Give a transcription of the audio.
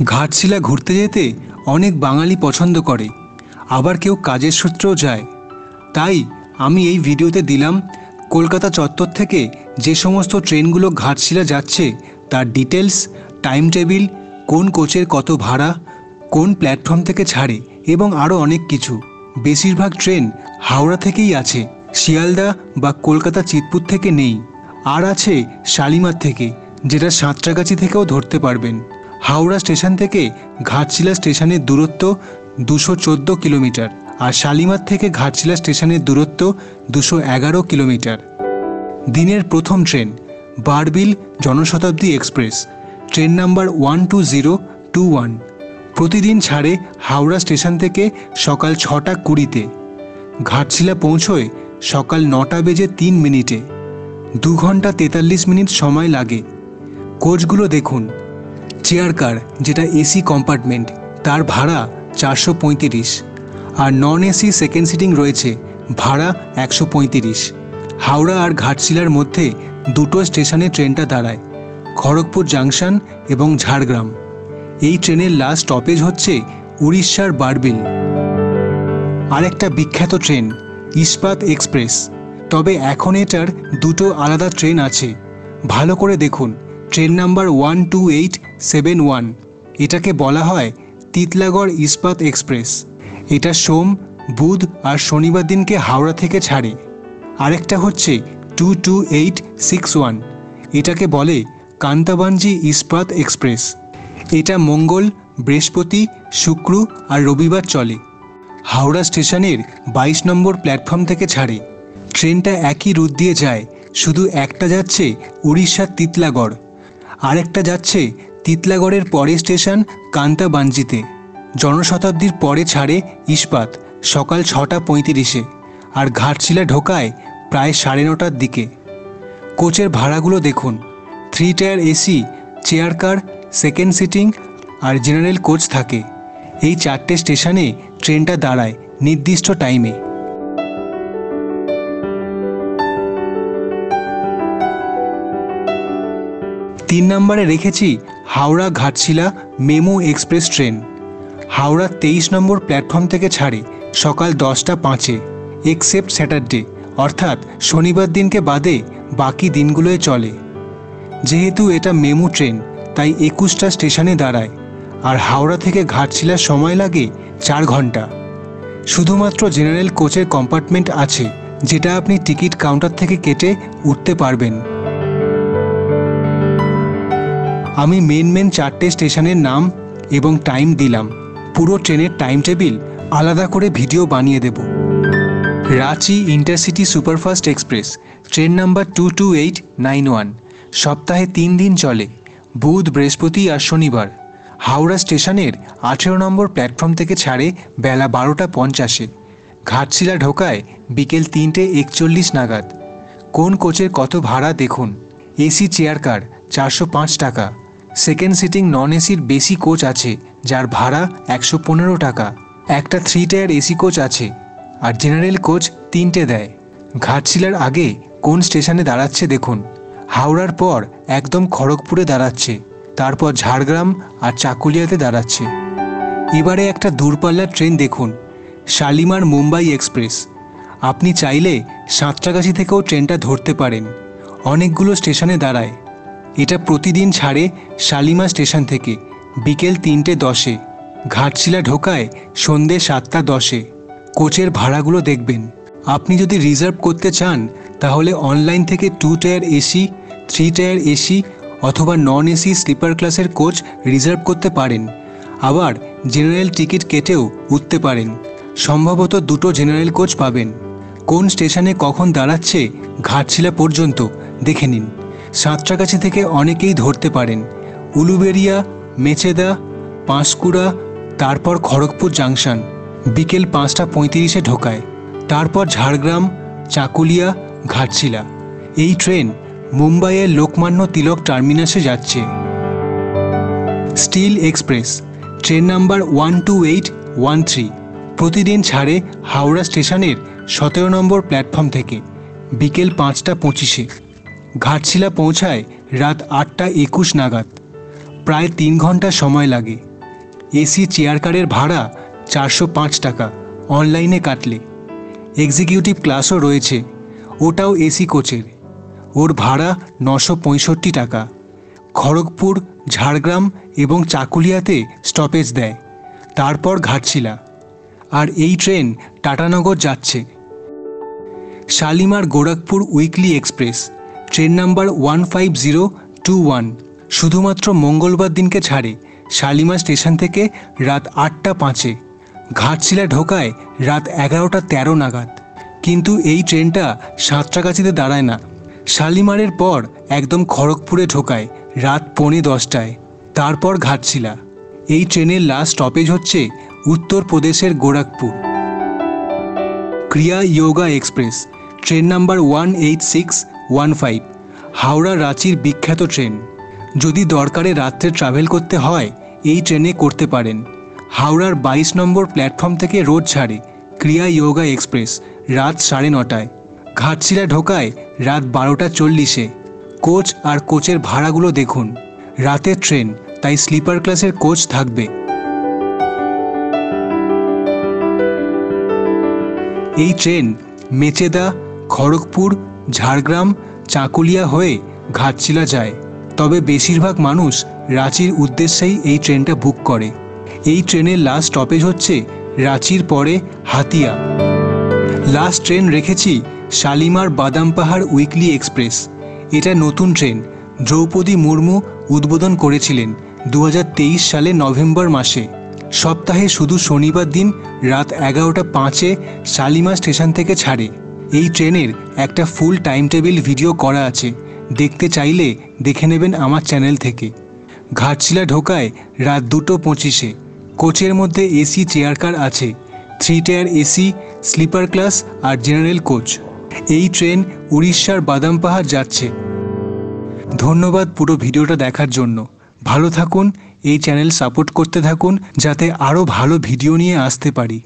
ঘাটশিলা ঘুরতে যেতে অনেক বাঙালি পছন্দ করে, আবার কেউ কাজের সূত্রেও যায়। তাই আমি এই ভিডিওতে দিলাম কলকাতা চত্বর থেকে যে সমস্ত ট্রেনগুলো ঘাটশিলা যাচ্ছে তার ডিটেলস, টাইম টেবিল, কোন কোচের কত ভাড়া, কোন প্ল্যাটফর্ম থেকে ছাড়ে এবং আরও অনেক কিছু। বেশিরভাগ ট্রেন হাওড়া থেকেই আছে, শিয়ালদা বা কলকাতা চিতপুর থেকে নেই। আর আছে শালিমার থেকে, যেটা সাঁতরাগাছি থেকেও ধরতে পারবেন। হাওড়া স্টেশন থেকে ঘাটশিলা স্টেশনের দূরত্ব 214 কিলোমিটার, আর শালিমার থেকে ঘাটশিলা স্টেশনের দূরত্ব 211 কিলোমিটার। দিনের প্রথম train Barbil Janshatabdi express, train number 12021, প্রতিদিন ছাড়ে হাওড়া স্টেশন থেকে সকাল 6টা 20-তে। ঘাটশিলা পৌঁছয় সকাল 9টা বেজে 3 মিনিটে। 2 ঘন্টা 43 মিনিট সময় লাগে। কোচগুলো দেখুন। চেয়ার কার, যেটা এসি কম্পার্টমেন্ট, তার ভাড়া 435, আর নন এসি সেকেন্ড সিটিং রয়েছে, ভাড়া 135। হাওড়া আর ঘাটশিলার মধ্যে দুটো স্টেশনে ট্রেনটা দাঁড়ায়, খড়গপুর জাংশন এবং ঝাড়গ্রাম। এই ট্রেনের লাস্ট স্টপেজ হচ্ছে উড়িষ্যার বারবিল। আরেকটা বিখ্যাত ট্রেন ইস্পাত এক্সপ্রেস, তবে এখন এটার দুটো আলাদা ট্রেন আছে। ভালো করে দেখুন। ট্রেন নাম্বার 12871, এটাকে বলা হয় তিতলাগড় ইস্পাত এক্সপ্রেস। এটা সোম, বুধ আর শনিবার দিনকে হাওড়া থেকে ছাড়ে। আরেকটা হচ্ছে 22861, এটাকে বলে কান্তাবাঞ্জি ইস্পাত এক্সপ্রেস। এটা মঙ্গল, বৃহস্পতি, শুক্র আর রবিবার চলে। হাওড়া স্টেশনের 22 নম্বর প্ল্যাটফর্ম থেকে ছাড়ে। ট্রেনটা একই রুট দিয়ে যায়, শুধু একটা যাচ্ছে উড়িষ্যার তিতলাগড়, আরেকটা যাচ্ছে তিতলাগড়ের পরের স্টেশন কান্তাবাঞ্জিতে। জনশতাব্দীর পরে ছাড়ে ইস্পাত সকাল 6টা 35-এ, আর ঘাটশিলা ঢোকায় প্রায় 9:30টার দিকে। কোচের ভাড়াগুলো দেখুন। 3 tier AC, chair car, second sitting আর জেনারেল কোচ থাকে। এই 4টে স্টেশনে ট্রেনটা দাঁড়ায় নির্দিষ্ট টাইমে। তিন নম্বরে রেখেছি হাওড়া ঘাটশিলা মেমু এক্সপ্রেস ট্রেন। হাওড়া 23 নম্বর প্ল্যাটফর্ম থেকে ছাড়ে সকাল 10টা 5-এ, এক্সেপ্ট স্যাটারডে, অর্থাৎ শনিবার দিনকে বাদে বাকি দিনগুলোয় চলে। যেহেতু এটা মেমু ট্রেন, তাই 21টা স্টেশনে দাঁড়ায়, আর হাওড়া থেকে ঘাটশিলার সময় লাগে 4 ঘন্টা। শুধুমাত্র জেনারেল কোচের কম্পার্টমেন্ট আছে, যেটা আপনি টিকিট কাউন্টার থেকে কেটে উঠতে পারবেন। আমি মেন 4টে স্টেশনের নাম এবং টাইম দিলাম। পুরো ট্রেনের টাইম টেবিল আলাদা করে ভিডিও বানিয়ে দেব। Ranchi intercity superfast express, train number 22891, সপ্তাহে 3 দিন চলে, বুধ, বৃহস্পতি আর শনিবার। হাওড়া স্টেশনের 18 নম্বর প্ল্যাটফর্ম থেকে ছাড়ে বেলা 12টা 50-এ। ঘাটশিলা ঢোকায় বিকেল 3টে 41 নাগাদ। কোন কোচের কত ভাড়া দেখুন। এসি চেয়ার কার 405 টাকা, সেকেন্ড সিটিং নন এসির বেশি কোচ আছে, যার ভাড়া 115 টাকা। একটা 3 টায়ার এসি কোচ আছে, আর জেনারেল কোচ 3টে দেয়। ঘাটশিলার আগে কোন স্টেশনে দাঁড়াচ্ছে দেখুন। হাওড়ার পর একদম খড়গপুরে দাঁড়াচ্ছে, তারপর ঝাড়গ্রাম আর চাকুলিয়াতে দাঁড়াচ্ছে। এবারে একটা দূরপাল্লার ট্রেন দেখুন, শালিমার মুম্বাই এক্সপ্রেস। আপনি চাইলে সাঁতরাগাছি থেকেও ট্রেনটা ধরতে পারেন। অনেকগুলো স্টেশনে দাঁড়ায়। এটা প্রতিদিন ছাড়ে শালিমার স্টেশন থেকে বিকেল 3টে 10-এ। ঘাটশিলা ঢোকায় সন্ধ্যে 7টা 10-এ। কোচের ভাড়াগুলো দেখবেন। আপনি যদি রিজার্ভ করতে চান তাহলে অনলাইন থেকে 2 টায়ার এসি, 3 টায়ার এসি অথবা নন এসি স্লিপার ক্লাসের কোচ রিজার্ভ করতে পারেন। আবার জেনারেল টিকিট কেটেও উঠতে পারেন। সম্ভবত 2টো জেনারেল কোচ পাবেন। কোন স্টেশনে কখন দাঁড়াচ্ছে ঘাটশিলা পর্যন্ত দেখে নিন। সাঁতরাগাছি থেকে অনেকেই ধরতে পারেন। উলুবেড়িয়া, মেচেদা, পাঁশকুড়া, তারপর খড়গপুর জাংশন বিকেল 5টা 35-এ ঢোকায়। তারপর ঝাড়গ্রাম, চাকুলিয়া, ঘাটশিলা। এই ট্রেন মুম্বাইয়ের লোকমান্য তিলক টার্মিনাসে যাচ্ছে। স্টিল এক্সপ্রেস, ট্রেন নাম্বার 12813, প্রতিদিন ছাড়ে হাওড়া স্টেশনের 17 নম্বর প্ল্যাটফর্ম থেকে বিকেল 5টা 25-এ। ঘাটশিলা পৌঁছায় রাত 8টা 21 নাগাদ। প্রায় 3 ঘন্টা সময় লাগে। এসি চেয়ার কারের ভাড়া 405 টাকা অনলাইনে কাটলে। এক্সিকিউটিভ ক্লাসও রয়েছে, ওটাও এসি কোচের, ওর ভাড়া 965 টাকা। খড়গপুর, ঝাড়গ্রাম এবং চাকুলিয়াতে স্টপেজ দেয়, তারপর ঘাটশিলা। আর এই ট্রেন টাটানগর যাচ্ছে। Shalimar Gorakhpur weekly express, train number 15021, শুধুমাত্র মঙ্গলবার দিনকে ছাড়ে শালিমার স্টেশন থেকে রাত 8:05। ঘাটশিলা ঢোকায় রাত 11:13 নাগাদ। কিন্তু এই ট্রেনটা সাঁতরাগাছিতে দাঁড়ায় না, শালিমারের পর একদম খড়গপুরে ঢোকায় রাত 9:45টায়, তারপর ঘাটশিলা। এই ট্রেনের লাস্ট স্টপেজ হচ্ছে উত্তরপ্রদেশের Gorakhpur. Kriya Yoga express, train number 18615, Howrah রাঁচির বিখ্যাত ট্রেন। যদি দরকারে রাত্রে ট্রাভেল করতে হয় এই ট্রেনে করতে পারেন। হাওড়ার 22 নম্বর প্ল্যাটফর্ম থেকে রোজ ছাড়ে ক্রিয়া যোগা এক্সপ্রেস রাত 9:30টায়। ঘাটশিলা ঢোকায় রাত 12:40-এ। কোচ আর কোচের ভাড়াগুলো দেখুন। রাতের ট্রেন, তাই স্লিপার ক্লাসের কোচ থাকবে। এই ট্রেন মেচেদা, খড়গপুর, ঝাড়গ্রাম, চাকুলিয়া হয়ে ঘাটশিলা যায়, তবে বেশিরভাগ মানুষ রাঁচির উদ্দেশ্যেই এই ট্রেনটা বুক করে। এই ট্রেনের লাস্ট স্টপেজ হচ্ছে রাঁচির পরে হাতিয়া। লাস্ট ট্রেন রেখেছি শালিমার বাদামপাহাড় উইকলি এক্সপ্রেস। এটা নতুন ট্রেন, দ্রৌপদী মুর্মু উদ্বোধন করেছিলেন 2023 সালে নভেম্বর মাসে। সপ্তাহে শুধু শনিবার দিন রাত 11:05-এ শালিমার স্টেশন থেকে ছাড়ে। এই ট্রেনের একটা ফুল টাইম টেবিল ভিডিও করা আছে, দেখতে চাইলে দেখে নেবেন আমার চ্যানেল থেকে। ঘাটশিলা ঢোকায় রাত 2:25-এ। কোচের মধ্যে এসি চেয়ার কার আছে, 3 টায়ার এসি, স্লিপার ক্লাস আর জেনারেল কোচ। এই ট্রেন উড়িষ্যার বাদামপাহাড় যাচ্ছে। ধন্যবাদ পুরো ভিডিওটা দেখার জন্য। ভালো থাকুন, এই চ্যানেল সাপোর্ট করতে থাকুন যাতে আরও ভালো ভিডিও নিয়ে আসতে পারি।